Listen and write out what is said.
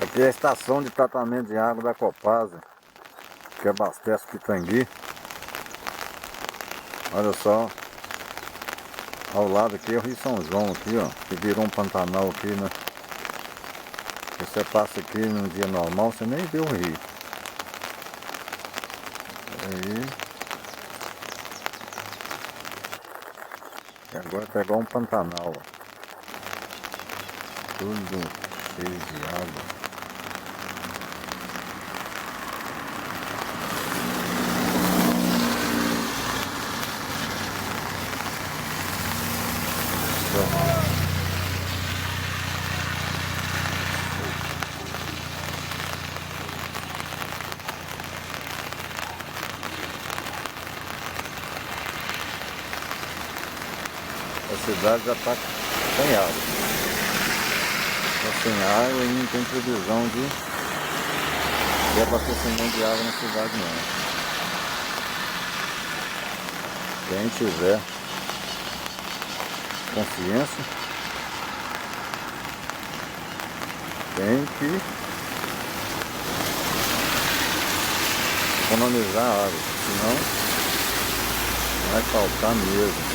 Aqui é a estação de tratamento de água da Copasa, que abastece Pitangui. Olha só, ao lado aqui é o Rio São João aqui, ó, que virou um pantanal aqui, né? Você passa aqui num dia normal, você nem vê o rio. Aí, e agora tá igual um pantanal, ó. Tudo cheio de água. A cidade já está sem água. Está sem água e não tem previsão de abastecimento de água na cidade não. Quem tiver consciência tem que economizar a água, senão vai faltar mesmo.